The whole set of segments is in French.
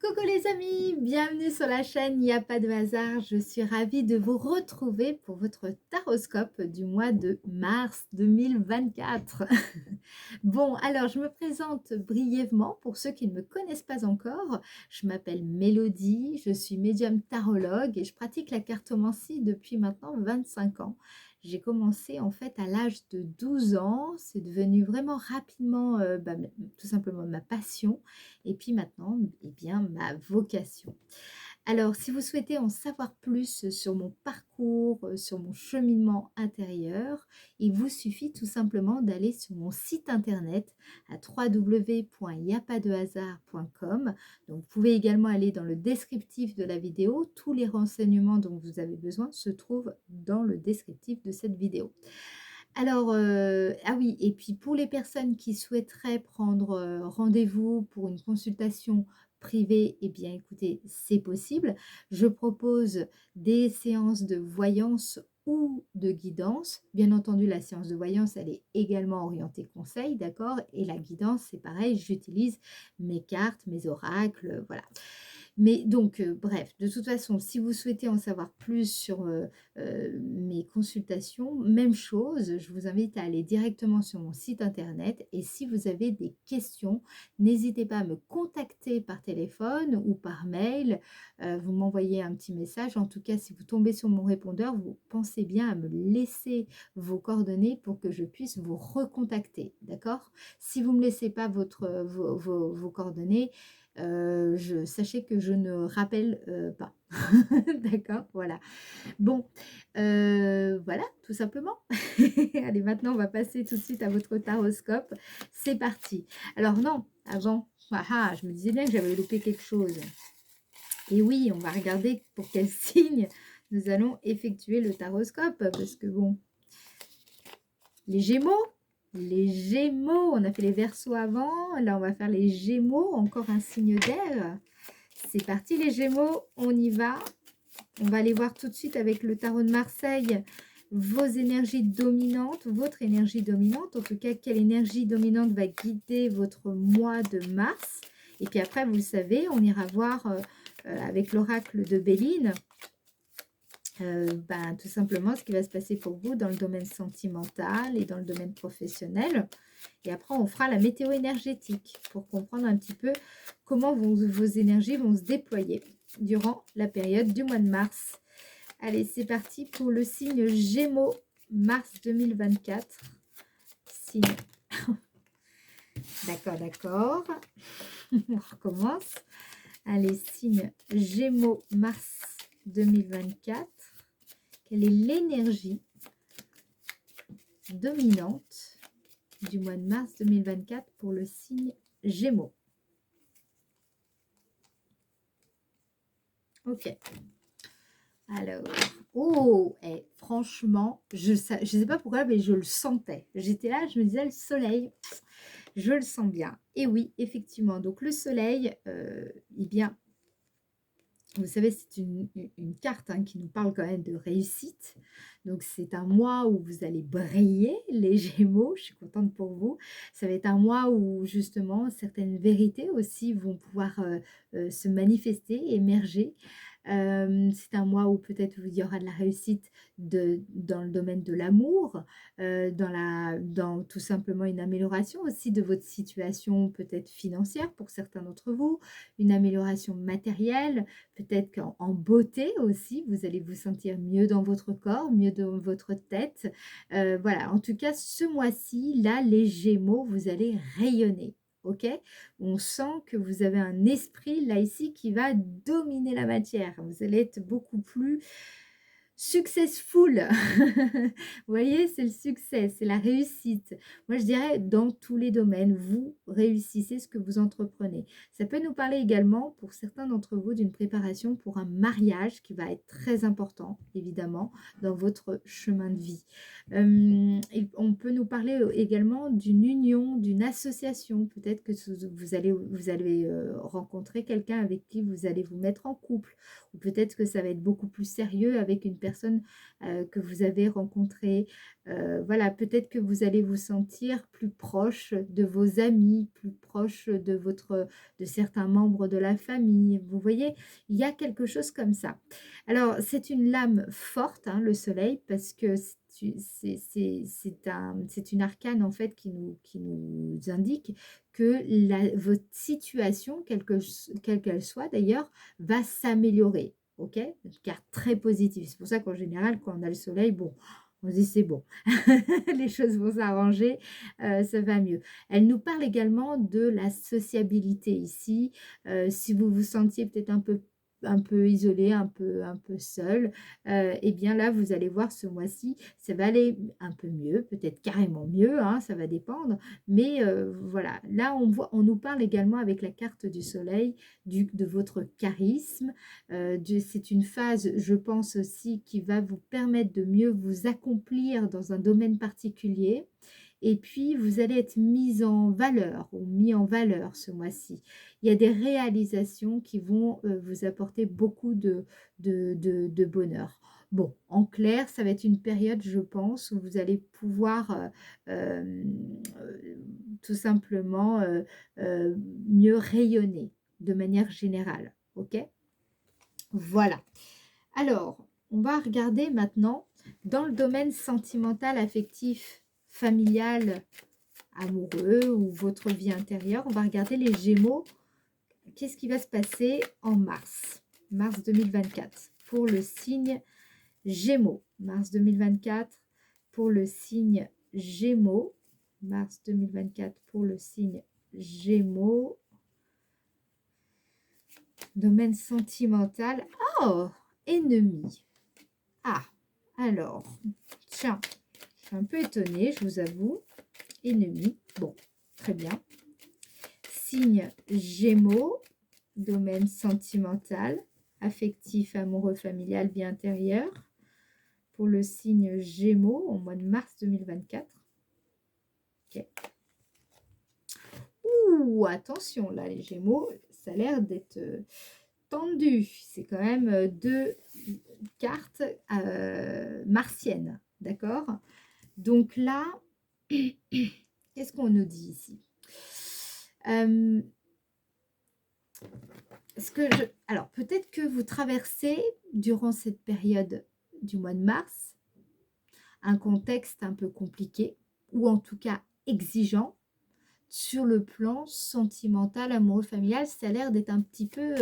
Coucou les amis, bienvenue sur la chaîne Il n'y a pas de hasard. Je suis ravie de vous retrouver pour votre taroscope du mois de mars 2024. Bon, alors je me présente brièvement pour ceux qui ne me connaissent pas encore. Je m'appelle Mélodie, je suis médium tarologue et je pratique la cartomancie depuis maintenant 25 ans. J'ai commencé en fait à l'âge de 12 ans, c'est devenu vraiment rapidement tout simplement ma passion et puis maintenant, eh bien, ma vocation. Alors, si vous souhaitez en savoir plus sur mon parcours, sur mon cheminement intérieur, il vous suffit tout simplement d'aller sur mon site internet à www.yapadehasard.com. Donc, vous pouvez également aller dans le descriptif de la vidéo. Tous les renseignements dont vous avez besoin se trouvent dans le descriptif de cette vidéo. Alors, ah oui, et puis pour les personnes qui souhaiteraient prendre rendez-vous pour une consultation privée, eh bien écoutez, c'est possible. Je propose des séances de voyance ou de guidance. Bien entendu, la séance de voyance, elle est également orientée conseil, d'accord? Et la guidance, c'est pareil, j'utilise mes cartes, mes oracles, voilà. Mais donc, bref, de toute façon, si vous souhaitez en savoir plus sur mes consultations, même chose, je vous invite à aller directement sur mon site internet et si vous avez des questions, n'hésitez pas à me contacter par téléphone ou par mail, vous m'envoyez un petit message. En tout cas, si vous tombez sur mon répondeur, vous pensez bien à me laisser vos coordonnées pour que je puisse vous recontacter, d'accord? Si vous ne me laissez pas vos coordonnées, sachez que je ne rappelle pas. D'accord, voilà. Bon, voilà, tout simplement. Allez, maintenant, on va passer tout de suite à votre taroscope. C'est parti. Alors non, avant, je me disais bien que j'avais loupé quelque chose. Et oui, on va regarder pour quel signe nous allons effectuer le taroscope. Parce que bon, les Gémeaux, on a fait les Verseaux avant. Là, on va faire les Gémeaux, encore un signe d'air. C'est parti les Gémeaux, on y va. On va aller voir tout de suite avec le tarot de Marseille vos énergies dominantes, votre énergie dominante. En tout cas, quelle énergie dominante va guider votre mois de mars. Et puis après, vous le savez, on ira voir avec l'oracle de Béline, tout simplement ce qui va se passer pour vous dans le domaine sentimental et dans le domaine professionnel. Et après, on fera la météo énergétique pour comprendre un petit peu comment vos énergies vont se déployer durant la période du mois de mars. Allez, c'est parti pour le signe Gémeaux, mars 2024. Signe. D'accord, d'accord. On recommence. Allez, signe Gémeaux, mars 2024. Quelle est l'énergie dominante du mois de mars 2024 pour le signe Gémeaux? Ok. Alors, oh, franchement, je sais pas pourquoi, mais je le sentais. J'étais là, je me disais, le soleil, je le sens bien. Et oui, effectivement, donc le soleil, eh bien, vous savez, c'est une carte qui nous parle quand même de réussite. Donc, c'est un mois où vous allez briller, les Gémeaux. Je suis contente pour vous. Ça va être un mois où, justement, certaines vérités aussi vont pouvoir se manifester, émerger. C'est un mois où peut-être il y aura de la réussite dans le domaine de l'amour, dans tout simplement une amélioration aussi de votre situation peut-être financière pour certains d'entre vous, une amélioration matérielle, peut-être qu'en beauté aussi, vous allez vous sentir mieux dans votre corps, mieux dans votre tête. Voilà, en tout cas, ce mois-ci, là, les Gémeaux, vous allez rayonner. Ok, on sent que vous avez un esprit là ici qui va dominer la matière. Vous allez être beaucoup plus successful. Vous voyez, c'est le succès, c'est la réussite. Moi, je dirais dans tous les domaines, vous réussissez ce que vous entreprenez. Ça peut nous parler également, pour certains d'entre vous, d'une préparation pour un mariage qui va être très important, évidemment, dans votre chemin de vie. On peut nous parler également d'une union, d'une association. Peut-être que vous allez rencontrer quelqu'un avec qui vous allez vous mettre en couple. Ou peut-être que ça va être beaucoup plus sérieux avec une personne personnes que vous avez rencontrées. Voilà, peut-être que vous allez vous sentir plus proche de vos amis, plus proche de certains membres de la famille. Vous voyez, il y a quelque chose comme ça. Alors, c'est une lame forte, hein, le soleil, parce que c'est une arcane en fait qui nous indique que votre situation, quelle qu'elle soit d'ailleurs, va s'améliorer. Ok? Une carte très positive. C'est pour ça qu'en général, quand on a le soleil, bon, on se dit c'est bon, les choses vont s'arranger, ça va mieux. Elle nous parle également de la sociabilité ici. Si vous vous sentiez peut-être un peu isolé, un peu seul, et bien là, vous allez voir ce mois-ci, ça va aller un peu mieux, peut-être carrément mieux, hein, ça va dépendre. Mais voilà, là, on nous parle également avec la carte du soleil de votre charisme. C'est une phase, je pense aussi, qui va vous permettre de mieux vous accomplir dans un domaine particulier. Et puis, vous allez être mis en valeur ou mis en valeur ce mois-ci. Il y a des réalisations qui vont vous apporter beaucoup de bonheur. Bon, en clair, ça va être une période, je pense, où vous allez pouvoir tout simplement euh, mieux rayonner de manière générale. OK? Voilà. Alors, on va regarder maintenant dans le domaine sentimental, affectif, familial, amoureux ou votre vie intérieure. On va regarder les Gémeaux. Qu'est-ce qui va se passer en mars? Mars 2024 pour le signe Gémeaux. Mars 2024 pour le signe Gémeaux. Mars 2024 pour le signe Gémeaux. Domaine sentimental. Oh, ennemi. Ah, alors, tiens, je suis un peu étonnée, je vous avoue. Ennemi, bon, très bien. Signe Gémeaux, domaine sentimental, affectif, amoureux, familial, vie intérieure. Pour le signe Gémeaux, au mois de mars 2024. Ok. Ouh, attention, là, les Gémeaux, ça a l'air d'être tendu. C'est quand même deux cartes martiennes, d'accord? Donc là, qu'est-ce qu'on nous dit ici? Alors, peut-être que vous traversez, durant cette période du mois de mars, un contexte un peu compliqué, ou en tout cas exigeant, sur le plan sentimental, amoureux, familial. Ça a l'air d'être un petit peu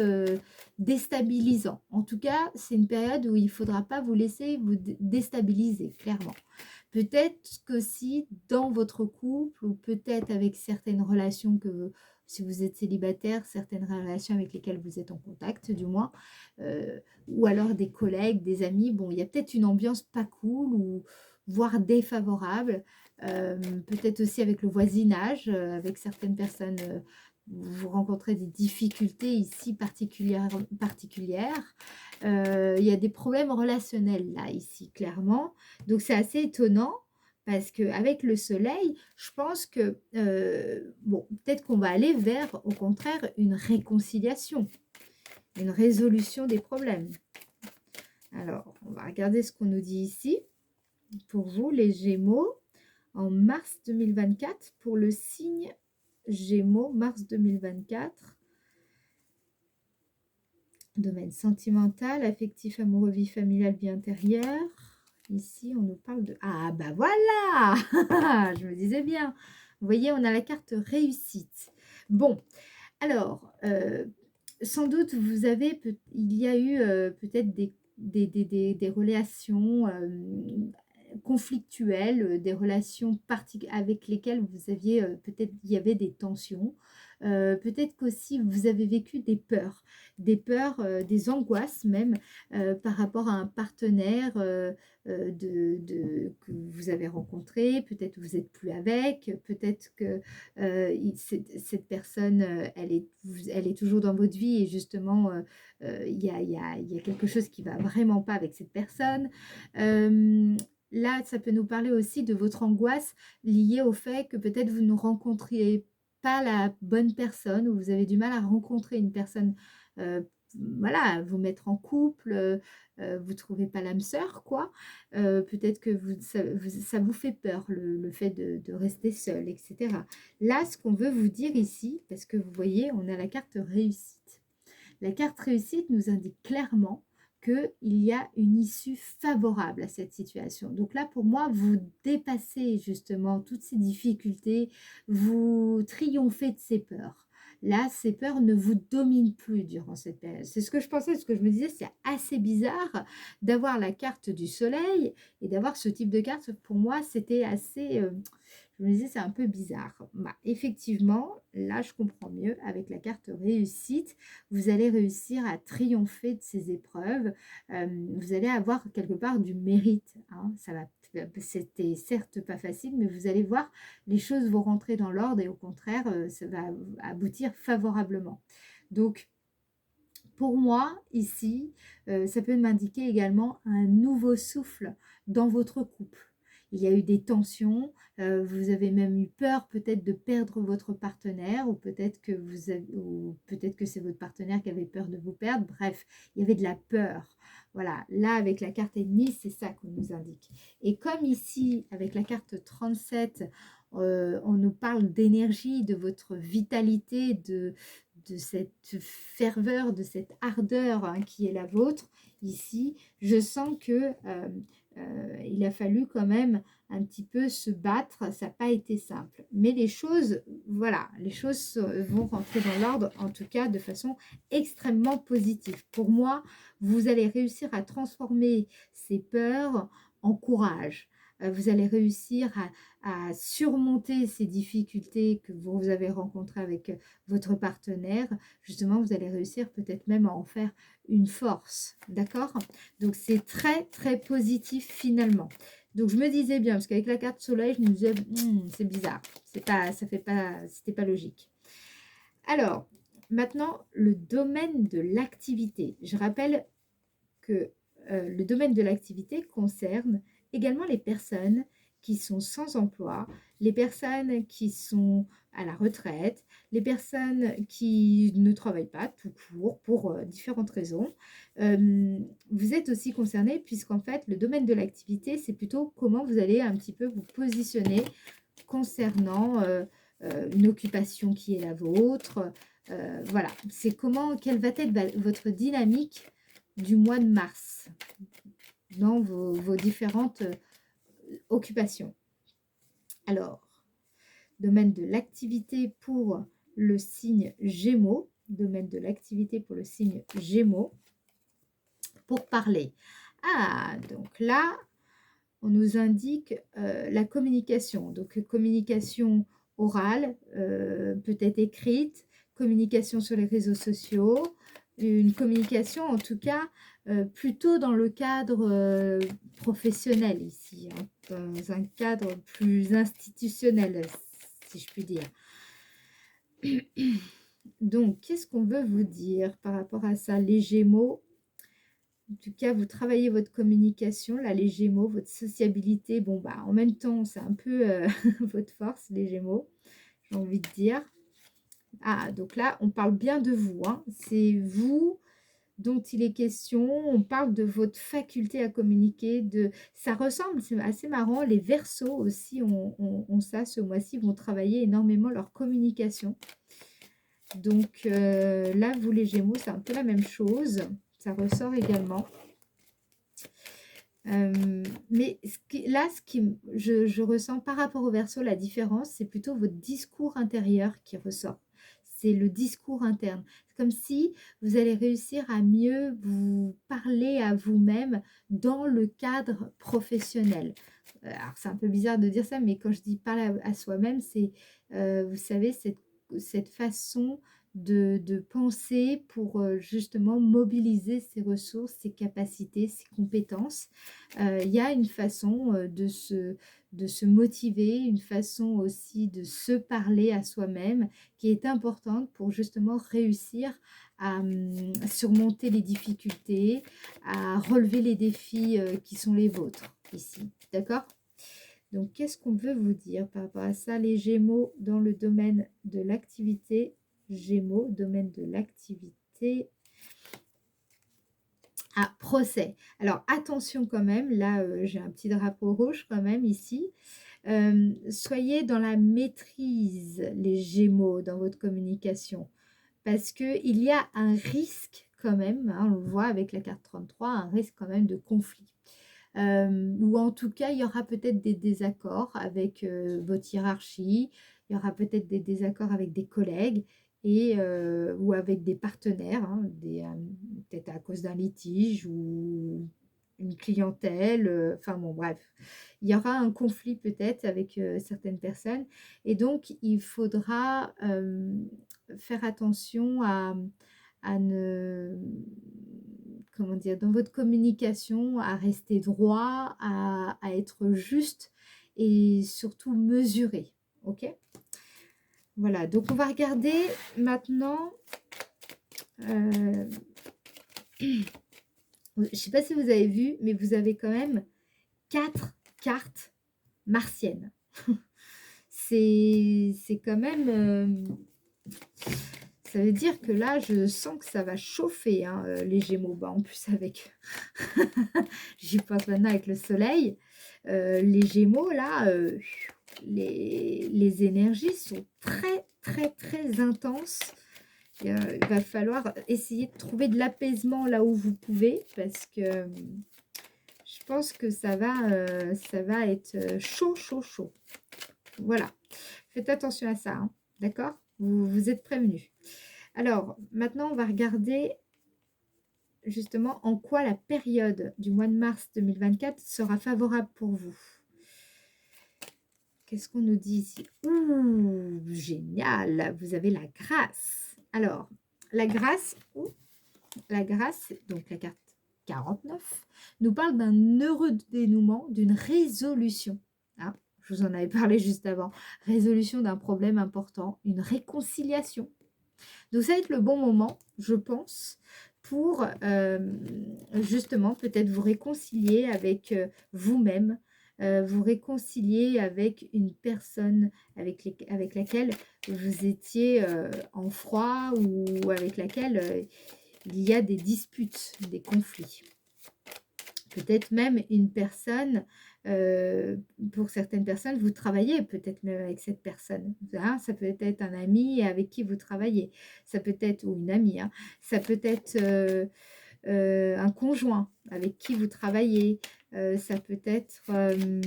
déstabilisant. En tout cas, c'est une période où il ne faudra pas vous laisser vous déstabiliser, clairement. Peut-être qu'aussi dans votre couple, ou peut-être avec certaines relations si vous êtes célibataire, certaines relations avec lesquelles vous êtes en contact, du moins, ou alors des collègues, des amis, bon, il y a peut-être une ambiance pas cool, ou voire défavorable, peut-être aussi avec le voisinage, avec certaines personnes, vous rencontrez des difficultés ici particulières. Il y a des problèmes relationnels là, ici, clairement. Donc, c'est assez étonnant parce qu'avec le soleil, je pense que, bon, peut-être qu'on va aller vers, au contraire, une réconciliation, une résolution des problèmes. Alors, on va regarder ce qu'on nous dit ici. Pour vous, les Gémeaux, en mars 2024, pour le signe Gémeaux, mars 2024. Domaine sentimental, affectif, amoureux, vie familiale, vie intérieure. Ici, on nous parle de... Ah, bah voilà. Je me disais bien. Vous voyez, on a la carte réussite. Bon, alors, sans doute, il y a eu peut-être des relations conflictuelles, des relations avec lesquelles vous aviez, peut-être, il y avait des tensions. Peut-être qu'aussi vous avez vécu des peurs, des angoisses même par rapport à un partenaire que vous avez rencontré, peut-être que vous n'êtes plus avec, peut-être que cette personne, elle est toujours dans votre vie et justement, il y a quelque chose qui ne va vraiment pas avec cette personne. Là, ça peut nous parler aussi de votre angoisse liée au fait que peut-être vous ne rencontriez pas la bonne personne ou vous avez du mal à rencontrer une personne voilà, vous mettre en couple, vous trouvez pas l'âme sœur, quoi. Peut-être que ça vous fait peur, le fait de rester seul, et cetera. Là, ce qu'on veut vous dire ici, parce que vous voyez, on a la carte réussite. La carte réussite nous indique clairement qu'il y a une issue favorable à cette situation. Donc là, pour moi, vous dépassez justement toutes ces difficultés, vous triomphez de ces peurs. Là, ces peurs ne vous dominent plus durant cette période. C'est ce que je pensais, ce que je me disais, c'est assez bizarre d'avoir la carte du soleil et d'avoir ce type de carte. Pour moi, c'était assez... je me disais, c'est un peu bizarre. Bah, effectivement, là, je comprends mieux. Avec la carte réussite, vous allez réussir à triompher de ces épreuves. Vous allez avoir quelque part du mérite, hein. C'était certes pas facile, mais vous allez voir, les choses vont rentrer dans l'ordre et au contraire, ça va aboutir favorablement. Donc, pour moi, ici, ça peut m'indiquer également un nouveau souffle dans votre couple. Il y a eu des tensions, vous avez même eu peur peut-être de perdre votre partenaire, ou peut-être que c'est votre partenaire qui avait peur de vous perdre. Bref, il y avait de la peur. Voilà, là avec la carte ennemie, c'est ça qu'on nous indique. Et comme ici, avec la carte 37, on nous parle d'énergie, de votre vitalité, de cette ferveur, de cette ardeur, hein, qui est la vôtre ici, je sens que il a fallu quand même un petit peu se battre, ça n'a pas été simple. Mais les choses, voilà, les choses vont rentrer dans l'ordre, en tout cas de façon extrêmement positive. Pour moi, vous allez réussir à transformer ces peurs en courage. Vous allez réussir à surmonter ces difficultés que vous avez rencontrées avec votre partenaire. Justement, vous allez réussir peut-être même à en faire une force, d'accord? Donc, c'est très, très positif finalement. Donc, je me disais bien, parce qu'avec la carte soleil, je me disais, c'est bizarre, c'était pas logique. Alors, maintenant, le domaine de l'activité. Je rappelle que le domaine de l'activité concerne également les personnes qui sont sans emploi, les personnes qui sont à la retraite, les personnes qui ne travaillent pas tout court pour différentes raisons. Vous êtes aussi concerné puisqu'en fait, le domaine de l'activité, c'est plutôt comment vous allez un petit peu vous positionner concernant une occupation qui est la vôtre. Voilà, c'est quelle va être votre dynamique du mois de mars dans vos différentes occupations. Alors, domaine de l'activité pour le signe Gémeaux, domaine de l'activité pour le signe Gémeaux, pour parler. Ah, donc là, on nous indique la communication. Donc, communication orale, peut-être écrite, communication sur les réseaux sociaux, une communication en tout cas plutôt dans le cadre professionnel ici, hein, dans un cadre plus institutionnel, si je puis dire. Donc, qu'est-ce qu'on veut vous dire par rapport à ça, les Gémeaux? En tout cas, vous travaillez votre communication, là, les Gémeaux, votre sociabilité. Bon, bah, en même temps, c'est un peu votre force, les Gémeaux, j'ai envie de dire. Ah, donc là, on parle bien de vous, hein. C'est vous dont il est question. On parle de votre faculté à communiquer. Ça ressemble, c'est assez marrant. Les Verseaux aussi ont ça ce mois-ci, vont travailler énormément leur communication. Donc là, vous les Gémeaux, c'est un peu la même chose. Ça ressort également. Mais je ressens par rapport au Verseau, la différence, c'est plutôt votre discours intérieur qui ressort. C'est le discours interne. C'est comme si vous allez réussir à mieux vous parler à vous-même dans le cadre professionnel. Alors, c'est un peu bizarre de dire ça, mais quand je dis parler à soi-même, c'est, vous savez, cette façon de penser pour justement mobiliser ses ressources, ses capacités, ses compétences. Il y a une façon de se motiver, une façon aussi de se parler à soi-même qui est importante pour justement réussir à surmonter les difficultés, à relever les défis qui sont les vôtres ici. D'accord? Donc, qu'est-ce qu'on veut vous dire par rapport à ça, les Gémeaux, dans le domaine de l'activité? Gémeaux, domaine de l'activité. Ah, procès. Alors attention quand même, là, j'ai un petit drapeau rouge quand même ici. Soyez dans la maîtrise, les Gémeaux, dans votre communication. Parce qu'il y a un risque quand même, hein, on le voit avec la carte 33, un risque quand même de conflit. Ou en tout cas, il y aura peut-être des désaccords avec votre hiérarchie, il y aura peut-être des désaccords avec des collègues et, ou avec des partenaires, hein, peut-être à cause d'un litige ou une clientèle, enfin bon, bref. Il y aura un conflit peut-être avec certaines personnes et donc il faudra faire attention à ne, comment dire, dans votre communication, à rester droit, à être juste et surtout mesuré. Ok? Voilà, donc on va regarder maintenant. Je ne sais pas si vous avez vu, mais vous avez quand même 4 cartes martiennes. C'est quand même... ça veut dire que là, je sens que ça va chauffer, hein, les Gémeaux. Bah, en plus, avec... J'y pense maintenant avec le soleil. Les Gémeaux, là, les énergies sont très, très, très intenses. Il va falloir essayer de trouver de l'apaisement là où vous pouvez, parce que je pense que ça va être chaud, chaud, chaud. Voilà. Faites attention à ça, hein, d'accord? Vous êtes prévenus. Alors, maintenant, on va regarder justement en quoi la période du mois de mars 2024 sera favorable pour vous. Qu'est-ce qu'on nous dit ici? Ouh, génial! Vous avez la grâce. Alors, la grâce, donc la carte 49, nous parle d'un heureux dénouement, d'une résolution. Ah, je vous en avais parlé juste avant. Résolution d'un problème important, une réconciliation. Donc ça va être le bon moment, je pense, pour justement peut-être vous réconcilier avec vous-même, vous réconcilier avec une personne avec laquelle vous étiez en froid ou avec laquelle il y a des disputes, des conflits. Peut-être même une personne, pour certaines personnes, vous travaillez peut-être même avec cette personne. Hein, ça peut être un ami avec qui vous travaillez. Ça peut être, ou une amie, hein, ça peut être un conjoint avec qui vous travaillez. Ça peut être, vous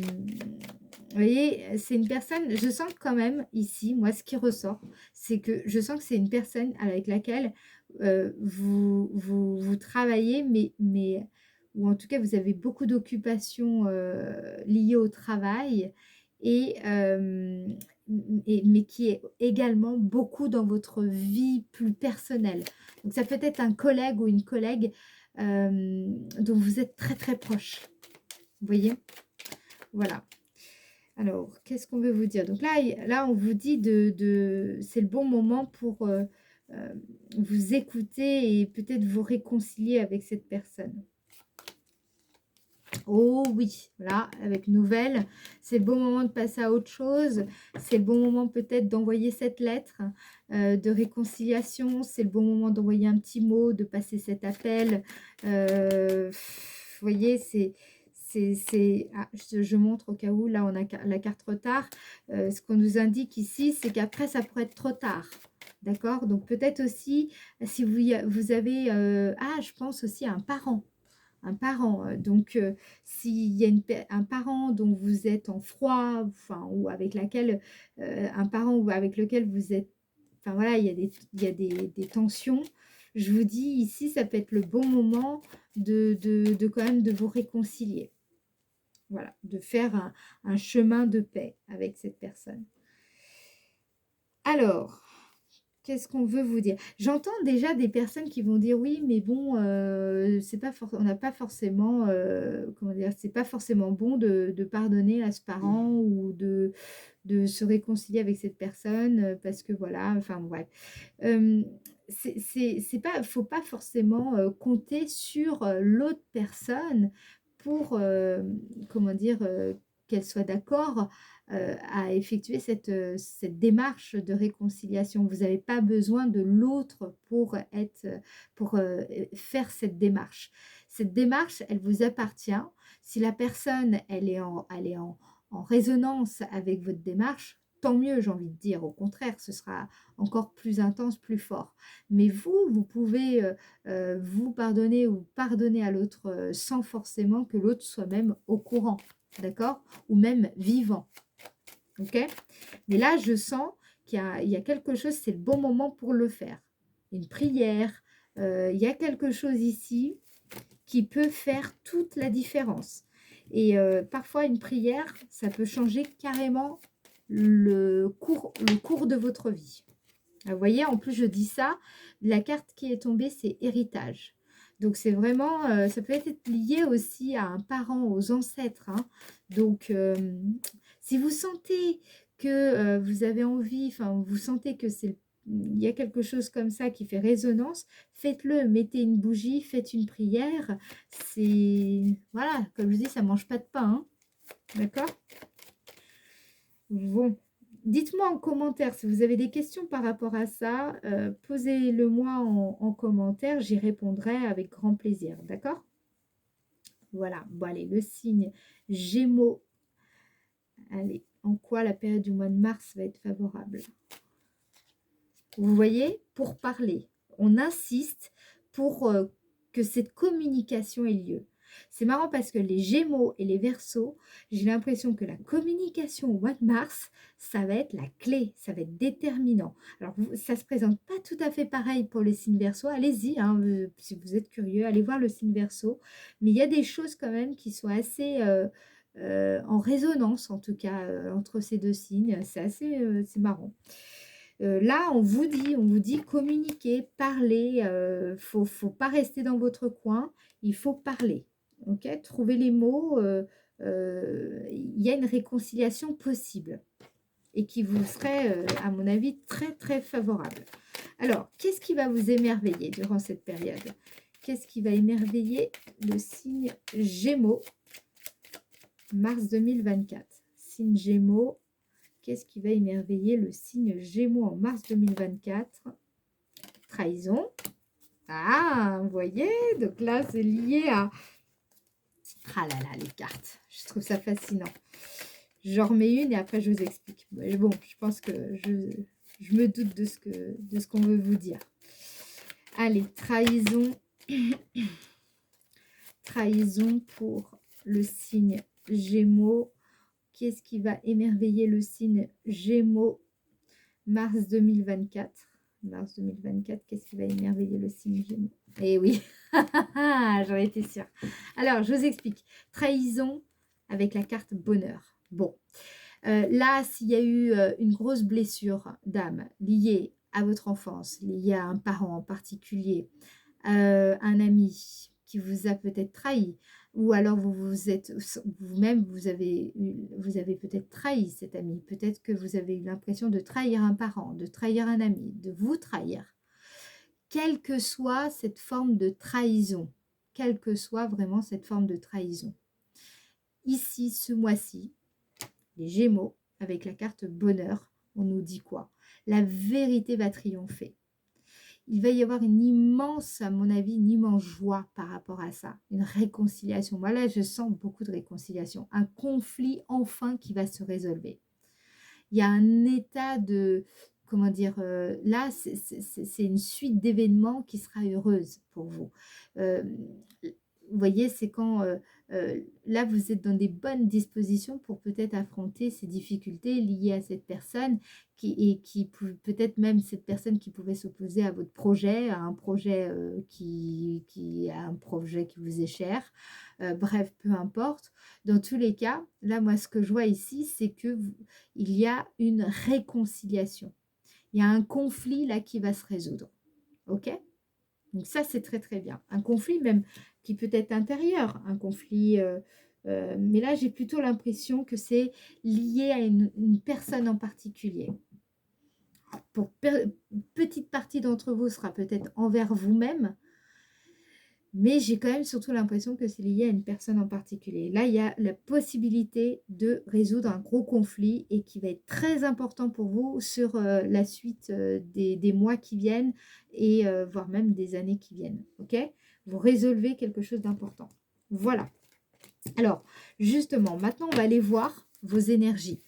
voyez, c'est une personne, je sens quand même ici, moi ce qui ressort, c'est que je sens que c'est une personne avec laquelle vous travaillez, mais ou en tout cas vous avez beaucoup d'occupations liées au travail et, mais qui est également beaucoup dans votre vie plus personnelle. Donc ça peut être un collègue ou une collègue dont vous êtes très très proche. Vous voyez? Voilà. Alors, qu'est-ce qu'on veut vous dire? Donc là on vous dit c'est le bon moment pour vous écouter et peut-être vous réconcilier avec cette personne. Oh oui, là, avec nouvelle, c'est le bon moment de passer à autre chose. C'est le bon moment peut-être d'envoyer cette lettre de réconciliation. C'est le bon moment d'envoyer un petit mot, de passer cet appel. Vous voyez, ah, je montre au cas où, là, on a la carte retard. Ce qu'on nous indique ici, c'est qu'après, ça pourrait être trop tard. D'accord? Donc, peut-être aussi, si vous avez... ah, je pense aussi à un parent. Un parent, donc s'il y a un parent dont vous êtes en froid, enfin, ou avec laquelle, un parent ou avec lequel vous êtes, enfin voilà, il y a des tensions, je vous dis ici, ça peut être le bon moment de quand même de vous réconcilier. Voilà, de faire un chemin de paix avec cette personne. Alors, qu'est-ce qu'on veut vous dire? J'entends déjà des personnes qui vont dire oui, mais bon, c'est pas on n'a pas forcément, comment dire, c'est pas forcément bon de pardonner à ce parent ou de se réconcilier avec cette personne parce que voilà, enfin bref. C'est pas, faut pas forcément compter sur l'autre personne pour, comment dire, qu'elle soit d'accord à effectuer cette démarche de réconciliation. Vous n'avez pas besoin de l'autre pour faire cette démarche. cette démarche, elle vous appartient. Si la personne, elle est en résonance avec votre démarche, tant mieux, j'ai envie de dire. Au contraire, ce sera encore plus intense, plus fort. Mais vous pouvez vous pardonner ou pardonner à l'autre sans forcément que l'autre soit même au courant, d'accord? Ou même vivant, ok? Mais là, je sens qu'il y a quelque chose, c'est le bon moment pour le faire. Une prière, il y a quelque chose ici qui peut faire toute la différence. Et parfois, une prière, ça peut changer carrément le cours de votre vie. Vous voyez, en plus, je dis ça, la carte qui est tombée, c'est héritage. Donc, c'est vraiment, ça peut être lié aussi à un parent, aux ancêtres, hein. Donc, si vous sentez que vous avez envie, enfin, vous sentez que il y a quelque chose comme ça qui fait résonance, faites-le, mettez une bougie, faites une prière. Voilà, comme je dis, ça ne mange pas de pain, hein. D'accord? Bon. Dites-moi en commentaire si vous avez des questions par rapport à ça. Posez-le-moi en commentaire, j'y répondrai avec grand plaisir. D'accord? Voilà. Bon, allez, le signe Gémeaux. Allez, en quoi la période du mois de mars va être favorable? Vous voyez, pour parler, on insiste pour que cette communication ait lieu. C'est marrant parce que les Gémeaux et les Verseaux, j'ai l'impression que la communication au mois de mars, ça va être la clé, ça va être déterminant. Alors, ça ne se présente pas tout à fait pareil pour les signes Verseaux. Allez-y, hein, si vous êtes curieux, allez voir le signe Verseau. Mais il y a des choses quand même qui sont assez en résonance, en tout cas, entre ces deux signes. C'est assez c'est marrant. Là, on vous dit communiquer, parler, faut pas rester dans votre coin, il faut parler, ok? Trouver les mots, il y a une réconciliation possible et qui vous serait, à mon avis, très, très favorable. Alors, qu'est-ce qui va vous émerveiller durant cette période? Qu'est-ce qui va émerveiller le signe Gémeaux, mars 2024? Signe Gémeaux. Qu'est-ce qui va émerveiller le signe Gémeaux en mars 2024? Trahison. Ah, vous voyez, donc là, c'est lié à... Ah là là, les cartes. Je trouve ça fascinant. J'en remets une et après, je vous explique. Mais bon, je pense que je me doute de ce qu'on veut vous dire. Allez, trahison. Trahison pour le signe Gémeaux. Qu'est-ce qui va émerveiller le signe Gémeaux mars 2024? Mars 2024, qu'est-ce qui va émerveiller le signe Gémeaux? Eh oui, j'en étais sûre. Alors, je vous explique. Trahison avec la carte bonheur. Bon, là, s'il y a eu une grosse blessure d'âme liée à votre enfance, liée à un parent en particulier, un ami qui vous a peut-être trahi, ou alors vous êtes vous-même, vous avez peut-être trahi cet ami, peut-être que vous avez eu l'impression de trahir un parent, de trahir un ami, de vous trahir. Quelle que soit cette forme de trahison, quelle que soit vraiment cette forme de trahison. Ici, ce mois-ci, les Gémeaux, avec la carte bonheur, on nous dit quoi? La vérité va triompher. Il va y avoir une immense, à mon avis, une immense joie par rapport à ça. Une réconciliation. Moi, là, je sens beaucoup de réconciliation. Un conflit, enfin, qui va se résolver. Il y a un état de... Comment dire, là, c'est une suite d'événements qui sera heureuse pour vous. Vous voyez, c'est quand là, vous êtes dans des bonnes dispositions pour peut-être affronter ces difficultés liées à cette personne qui peut-être même cette personne qui pouvait s'opposer à votre projet, à un projet à un projet qui vous est cher. Bref, peu importe. Dans tous les cas, là, moi, ce que je vois ici, c'est que il y a une réconciliation. Il y a un conflit là qui va se résoudre. OK? Donc ça, c'est très, très bien. Un conflit même qui peut être intérieur, un conflit... mais là, j'ai plutôt l'impression que c'est lié à une personne en particulier. Pour une petite partie d'entre vous, sera peut-être envers vous-même. Mais j'ai quand même surtout l'impression que c'est lié à une personne en particulier. Là, il y a la possibilité de résoudre un gros conflit et qui va être très important pour vous sur la suite des mois qui viennent et voire même des années qui viennent. Ok? Vous résolvez quelque chose d'important. Voilà. Alors, justement, maintenant, on va aller voir vos énergies.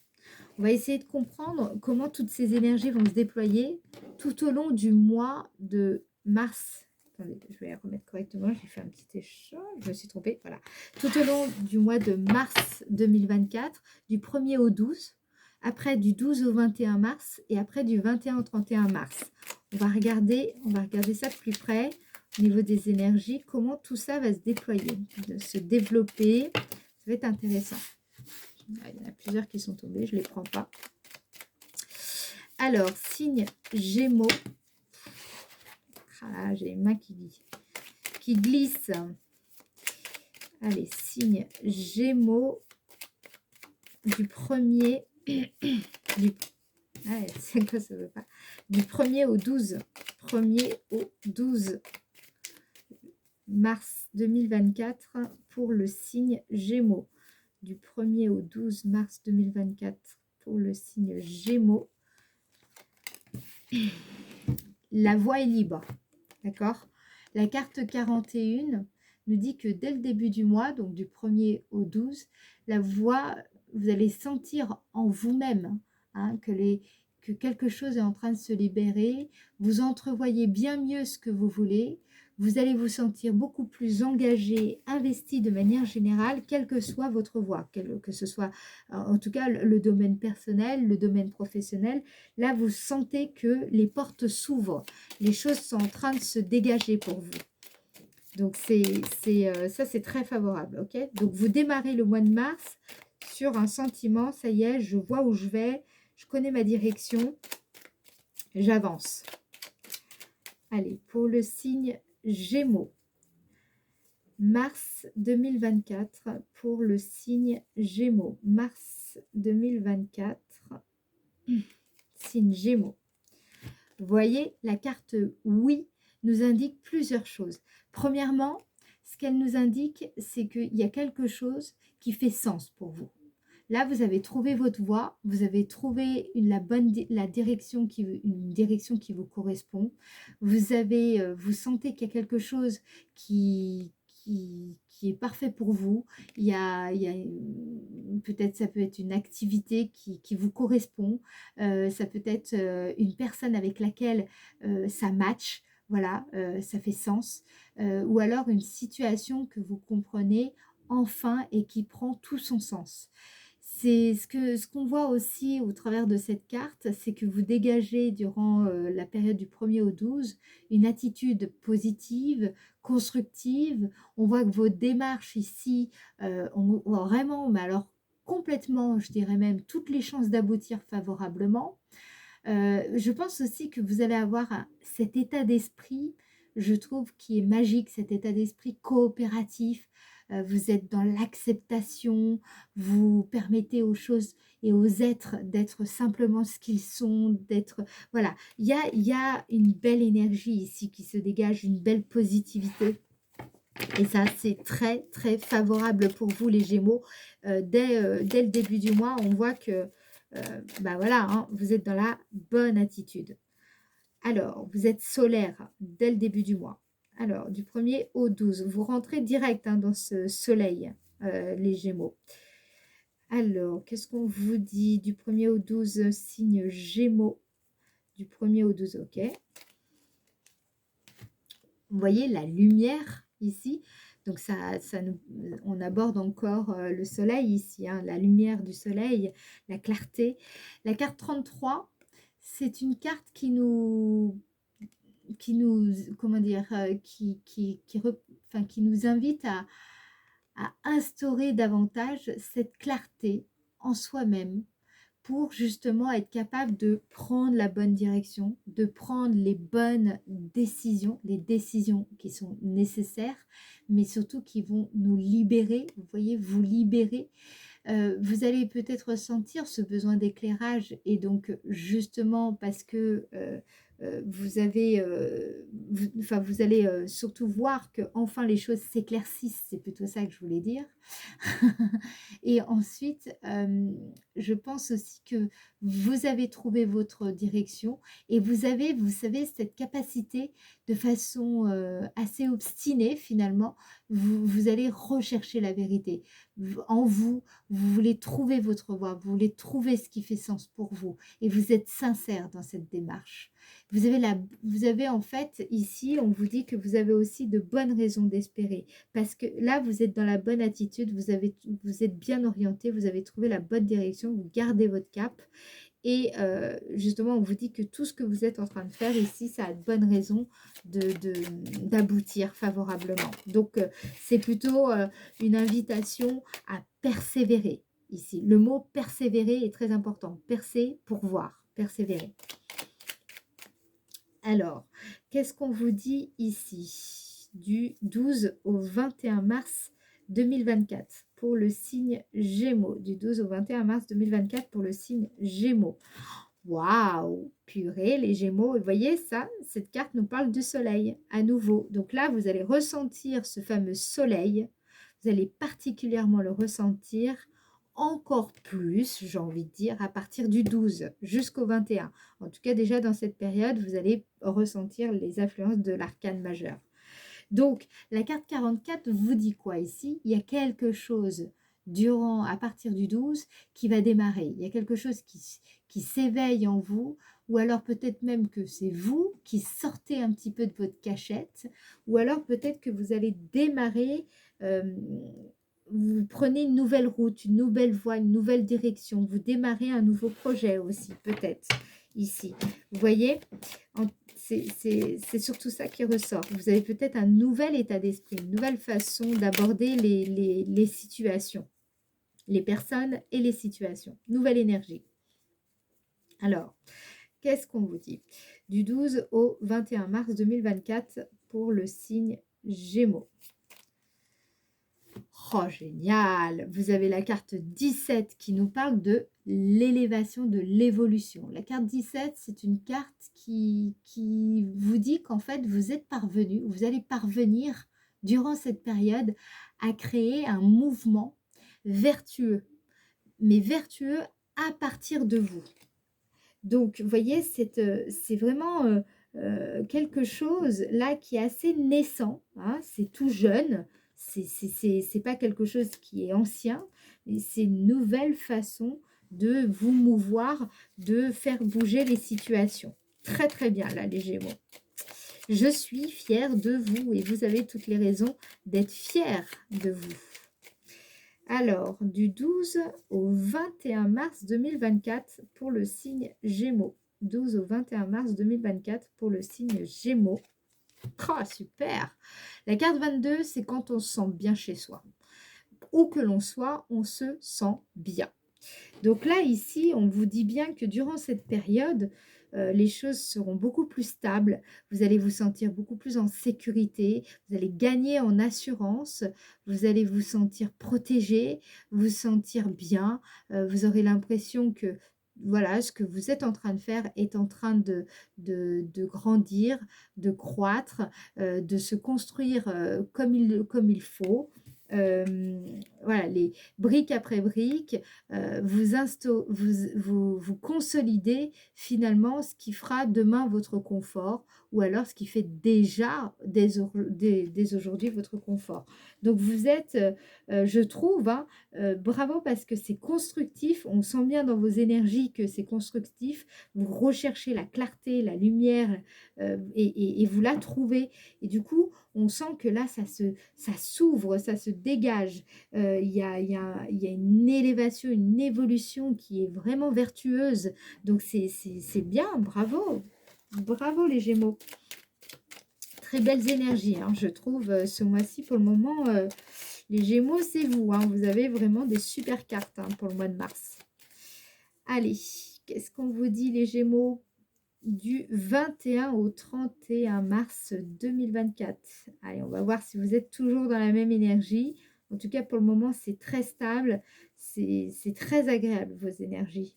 On va essayer de comprendre comment toutes ces énergies vont se déployer tout au long du mois de mars. Attendez, je vais remettre correctement, j'ai fait un petit échange, je me suis trompée, voilà. Tout au long du mois de mars 2024, du 1er au 12, après du 12 au 21 mars et après du 21 au 31 mars. On va regarder ça de plus près au niveau des énergies, comment tout ça va se déployer, se développer. Ça va être intéressant. Ah, il y en a plusieurs qui sont tombés, je ne les prends pas. Alors, signe Gémeaux. Ah, j'ai les mains qui glissent. Allez, signe Gémeaux du 1er... Ah, c'est quoi, ça veut pas. Du 1er au 12. 1er au 12 mars 2024 pour le signe Gémeaux. Du 1er au 12 mars 2024 pour le signe Gémeaux. La voie est libre, d'accord? La carte 41 nous dit que dès le début du mois, donc du 1er au 12, la voie, vous allez sentir en vous-même hein, que quelque chose est en train de se libérer. Vous entrevoyez bien mieux ce que vous voulez. Vous allez vous sentir beaucoup plus engagé, investi de manière générale, quelle que soit votre voie, que ce soit en tout cas le domaine personnel, le domaine professionnel. Là, vous sentez que les portes s'ouvrent, les choses sont en train de se dégager pour vous. Donc, ça, c'est très favorable, ok? Donc, vous démarrez le mois de mars sur un sentiment, ça y est, je vois où je vais, je connais ma direction, j'avance. Allez, pour le signe Gémeaux, mars 2024, pour le signe Gémeaux, mars 2024, signe Gémeaux. Vous voyez, la carte oui nous indique plusieurs choses. Premièrement, ce qu'elle nous indique, c'est qu'il y a quelque chose qui fait sens pour vous. Là, vous avez trouvé votre voie, vous avez trouvé la direction une direction qui vous correspond. Vous sentez qu'il y a quelque chose qui est parfait pour vous. Peut-être ça peut être une activité qui vous correspond. Ça peut être une personne avec laquelle ça match. Voilà, ça fait sens. Ou alors une situation que vous comprenez enfin et qui prend tout son sens. C'est ce qu'on voit aussi au travers de cette carte, c'est que vous dégagez durant la période du 1er au 12 une attitude positive, constructive. On voit que vos démarches ici ont vraiment, mais alors complètement, je dirais même, toutes les chances d'aboutir favorablement. Je pense aussi que vous allez avoir cet état d'esprit, je trouve, qui est magique, cet état d'esprit coopératif. Vous êtes dans l'acceptation, vous permettez aux choses et aux êtres d'être simplement ce qu'ils sont, d'être... Voilà, il y a une belle énergie ici qui se dégage, une belle positivité. Et ça, c'est très, très favorable pour vous, les Gémeaux. Dès le début du mois, on voit que bah voilà, hein, vous êtes dans la bonne attitude. Alors, vous êtes solaire dès le début du mois. Alors, du 1er au 12, vous rentrez direct hein, dans ce soleil, les Gémeaux. Alors, qu'est-ce qu'on vous dit du 1er au 12, signe Gémeaux. Du 1er au 12, ok. Vous voyez la lumière ici. Donc, on aborde encore le soleil ici, hein, la lumière du soleil, la clarté. La carte 33, c'est une carte qui nous comment dire, qui nous invite à instaurer davantage cette clarté en soi-même pour justement être capable de prendre la bonne direction, de prendre les bonnes décisions, les décisions qui sont nécessaires, mais surtout qui vont nous libérer, vous voyez, vous libérer. Vous allez peut-être ressentir ce besoin d'éclairage et donc justement parce que vous allez surtout voir que enfin les choses s'éclaircissent, c'est plutôt ça que je voulais dire. Et ensuite, je pense aussi que vous avez trouvé votre direction et vous avez, vous savez, cette capacité de façon assez obstinée finalement, vous allez rechercher la vérité. En vous, vous voulez trouver votre voie, vous voulez trouver ce qui fait sens pour vous et vous êtes sincère dans cette démarche. Vous avez en fait, ici, on vous dit que vous avez aussi de bonnes raisons d'espérer. Parce que là, vous êtes dans la bonne attitude, vous êtes bien orienté, vous avez trouvé la bonne direction, vous gardez votre cap. Et justement, on vous dit que tout ce que vous êtes en train de faire ici, ça a de bonnes raisons d'aboutir favorablement. Donc, c'est plutôt une invitation à persévérer ici. Le mot persévérer est très important. Percer pour voir, persévérer. Alors, qu'est-ce qu'on vous dit ici? Du 12 au 21 mars 2024 pour le signe Gémeaux. Du 12 au 21 mars 2024 pour le signe Gémeaux. Waouh, purée, les Gémeaux. Vous voyez ça? Cette carte nous parle du soleil à nouveau. Donc là, vous allez ressentir ce fameux soleil. Vous allez particulièrement le ressentir encore plus, j'ai envie de dire, à partir du 12 jusqu'au 21. En tout cas, déjà dans cette période, vous allez ressentir les influences de l'arcane majeur. Donc, la carte 44 vous dit quoi ici? Il y a quelque chose à partir du 12 qui va démarrer. Il y a quelque chose qui s'éveille en vous, ou alors peut-être même que c'est vous qui sortez un petit peu de votre cachette, ou alors peut-être que vous allez démarrer, vous prenez une nouvelle route, une nouvelle voie, une nouvelle direction, vous démarrez un nouveau projet aussi, peut-être, ici. Vous voyez, c'est surtout ça qui ressort. Vous avez peut-être un nouvel état d'esprit, une nouvelle façon d'aborder les situations, les personnes et les situations. Nouvelle énergie. Alors, qu'est-ce qu'on vous dit? Du 12 au 21 mars 2024 pour le signe Gémeaux. Oh, génial! Vous avez la carte 17 qui nous parle de l'élévation, de l'évolution. La carte 17, c'est une carte qui vous dit qu'en fait, vous êtes parvenu, vous allez parvenir durant cette période à créer un mouvement vertueux, mais vertueux à partir de vous. Donc, vous voyez, c'est vraiment quelque chose là qui est assez naissant, hein, c'est tout jeune, c'est pas quelque chose qui est ancien, mais c'est une nouvelle façon de vous mouvoir, de faire bouger les situations. Très très bien là les Gémeaux. Je suis fière de vous et vous avez toutes les raisons d'être fiers de vous. Alors, du 12 au 21 mars 2024 pour le signe Gémeaux. 12 au 21 mars 2024 pour le signe Gémeaux. Oh, super! La carte 22, c'est quand on se sent bien chez soi. Où que l'on soit, on se sent bien. Donc là, ici, on vous dit bien que durant cette période, les choses seront beaucoup plus stables, vous allez vous sentir beaucoup plus en sécurité, vous allez gagner en assurance, vous allez vous sentir protégé, vous sentir bien, vous aurez l'impression que voilà, ce que vous êtes en train de faire est en train de grandir, de croître, de se construire comme il faut. Voilà, les brique après brique, vous consolidez finalement ce qui fera demain votre confort ou alors ce qui fait déjà dès aujourd'hui votre confort. Donc vous êtes, je trouve, hein, bravo parce que c'est constructif, on sent bien dans vos énergies que c'est constructif, vous recherchez la clarté, la lumière et vous la trouvez et du coup on sent que là ça s'ouvre, ça se dégage. Il y a une élévation, une évolution qui est vraiment vertueuse. Donc, c'est bien, bravo. Bravo les Gémeaux. Très belles énergies, hein, je trouve, ce mois-ci. Pour le moment, les Gémeaux, c'est vous. Hein, vous avez vraiment des super cartes hein, pour le mois de mars. Allez, qu'est-ce qu'on vous dit les Gémeaux du 21 au 31 mars 2024. Allez, on va voir si vous êtes toujours dans la même énergie. En tout cas, pour le moment, c'est très stable. C'est très agréable, vos énergies.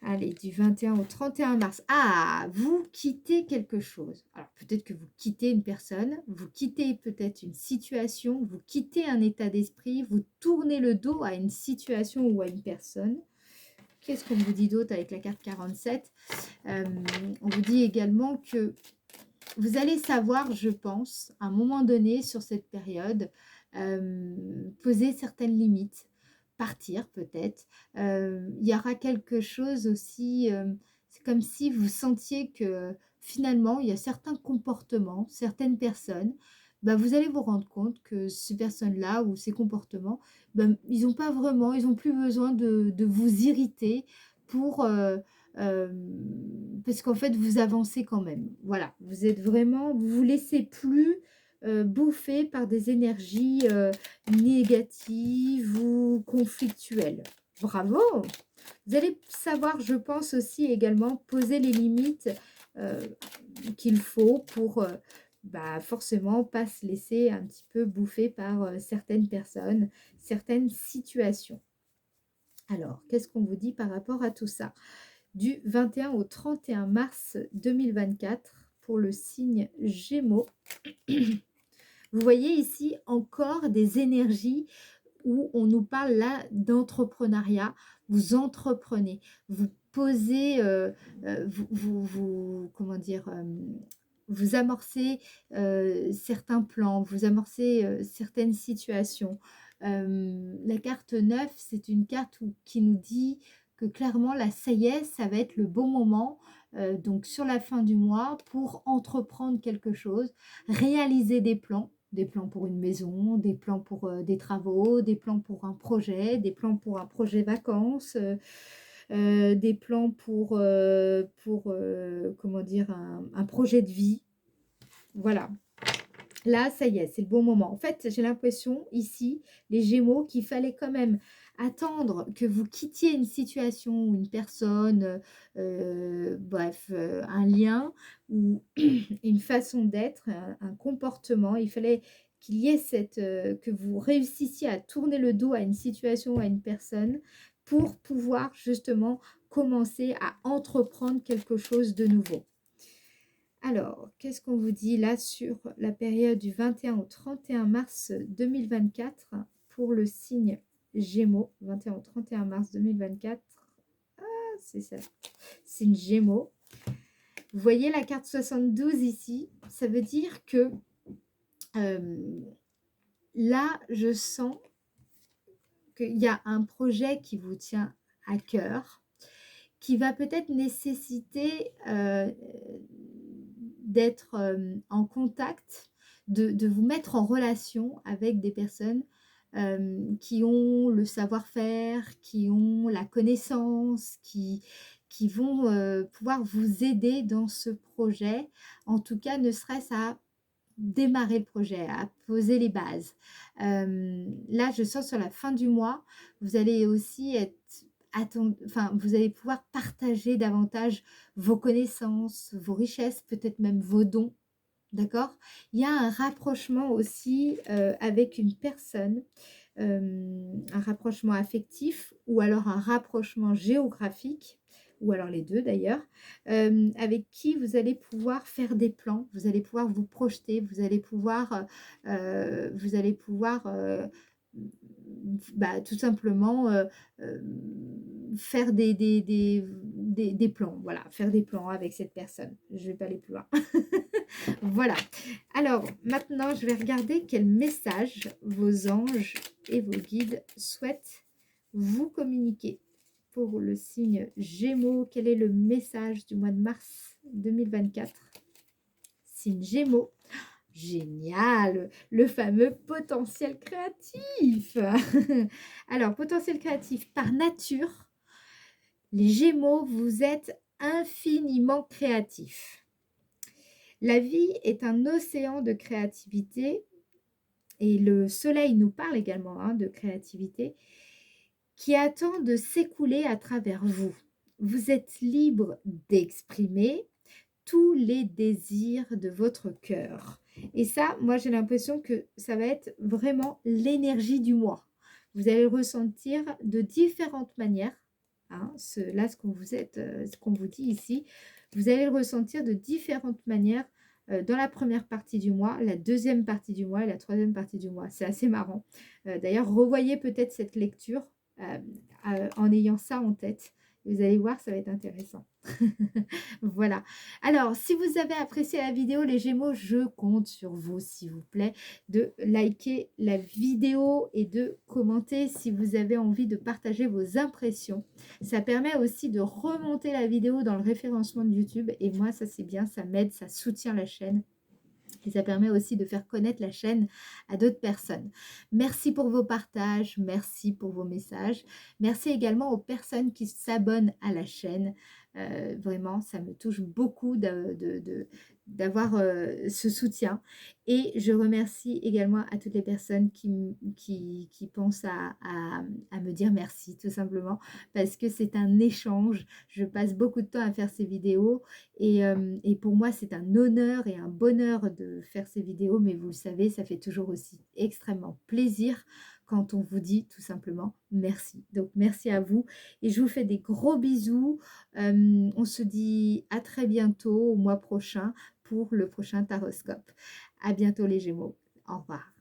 Allez, du 21 au 31 mars. Ah, vous quittez quelque chose. Alors, peut-être que vous quittez une personne, vous quittez peut-être une situation, vous quittez un état d'esprit, vous tournez le dos à une situation ou à une personne. Qu'est-ce qu'on vous dit d'autre avec la carte 47? On vous dit également que vous allez savoir, je pense, à un moment donné sur cette période, poser certaines limites, partir peut-être. Il y aura quelque chose aussi, c'est comme si vous sentiez que finalement, il y a certains comportements, certaines personnes, bah, vous allez vous rendre compte que ces personnes-là ou ces comportements, ben, ils n'ont pas vraiment, ils n'ont plus besoin de vous irriter pour, parce qu'en fait, vous avancez quand même. Voilà, vous êtes vraiment vous vous laissez plus, bouffer par des énergies, négatives ou conflictuelles. Bravo! Vous allez savoir, je pense aussi également, poser les limites, heu, qu'il faut pour, bah, forcément pas se laisser un petit peu bouffer par, certaines personnes, certaines situations. Alors, qu'est-ce qu'on vous dit par rapport à tout ça? Du 21 au 31 mars 2024 pour le signe Gémeaux. Vous voyez ici encore des énergies où on nous parle là d'entrepreneuriat. Vous entreprenez, vous posez, comment dire, vous amorcez certains plans, vous amorcez certaines situations. La carte 9, c'est une carte qui nous dit que clairement, là, ça y est, ça va être le bon moment, donc sur la fin du mois, pour entreprendre quelque chose, réaliser des plans pour une maison, des plans pour des travaux, des plans pour un projet, des plans pour un projet vacances, des plans pour comment dire, un projet de vie. Voilà. Là, ça y est, c'est le bon moment. En fait, j'ai l'impression ici, les Gémeaux, qu'il fallait quand même attendre que vous quittiez une situation ou une personne, bref, un lien ou une façon d'être, un comportement. Il fallait qu'il y ait cette, que vous réussissiez à tourner le dos à une situation ou à une personne pour pouvoir justement commencer à entreprendre quelque chose de nouveau. Alors, qu'est-ce qu'on vous dit là sur la période du 21 au 31 mars 2024 pour le signe Gémeaux? 21 au 31 mars 2024. Ah, c'est ça. Signe Gémeaux. Vous voyez la carte 72 ici? Ça veut dire que là, je sens qu'il y a un projet qui vous tient à cœur, qui va peut-être nécessiter d'être en contact, de vous mettre en relation avec des personnes qui ont le savoir-faire, qui ont la connaissance, qui vont pouvoir vous aider dans ce projet. En tout cas, ne serait-ce à démarrer le projet, à poser les bases. Là, je sens sur la fin du mois, vous allez aussi être enfin, vous allez pouvoir partager davantage vos connaissances, vos richesses, peut-être même vos dons, d'accord? Il y a un rapprochement aussi avec une personne, un rapprochement affectif ou alors un rapprochement géographique, ou alors les deux d'ailleurs, avec qui vous allez pouvoir faire des plans, vous allez pouvoir vous projeter, vous allez pouvoir bah, tout simplement faire des plans, voilà, faire des plans avec cette personne. Je ne vais pas aller plus loin. Voilà. Alors, maintenant, je vais regarder quel message vos anges et vos guides souhaitent vous communiquer. Pour le signe Gémeaux, quel est le message du mois de mars 2024? Signe Gémeaux. Génial! Le fameux potentiel créatif. Alors, potentiel créatif, par nature, les Gémeaux, vous êtes infiniment créatifs. La vie est un océan de créativité et le soleil nous parle également de créativité qui attend de s'écouler à travers vous. Vous êtes libre d'exprimer tous les désirs de votre cœur. Et ça, moi, j'ai l'impression que ça va être vraiment l'énergie du mois. Vous allez le ressentir de différentes manières. hein, là, ce qu'on vous dit ici, vous allez le ressentir de différentes manières dans la première partie du mois, la deuxième partie du mois et la troisième partie du mois. C'est assez marrant. D'ailleurs, revoyez peut-être cette lecture euh, en ayant ça en tête. Vous allez voir, ça va être intéressant. Voilà. Alors, si vous avez apprécié la vidéo, les Gémeaux, je compte sur vous, s'il vous plaît, de liker la vidéo et de commenter si vous avez envie de partager vos impressions. Ça permet aussi de remonter la vidéo dans le référencement de YouTube. Et moi, ça c'est bien, ça m'aide, ça soutient la chaîne. Et ça permet aussi de faire connaître la chaîne à d'autres personnes. Merci pour vos partages, merci pour vos messages. Merci également aux personnes qui s'abonnent à la chaîne. Vraiment, ça me touche beaucoup d'avoir ce soutien. Et je remercie également à toutes les personnes qui pensent à me dire merci, tout simplement, parce que c'est un échange. Je passe beaucoup de temps à faire ces vidéos et pour moi, c'est un honneur et un bonheur de faire ces vidéos, mais vous le savez, ça fait toujours aussi extrêmement plaisir quand on vous dit tout simplement merci. Donc, merci à vous et je vous fais des gros bisous. On se dit à très bientôt, au mois prochain, pour le prochain Taroscope. À bientôt les Gémeaux. Au revoir.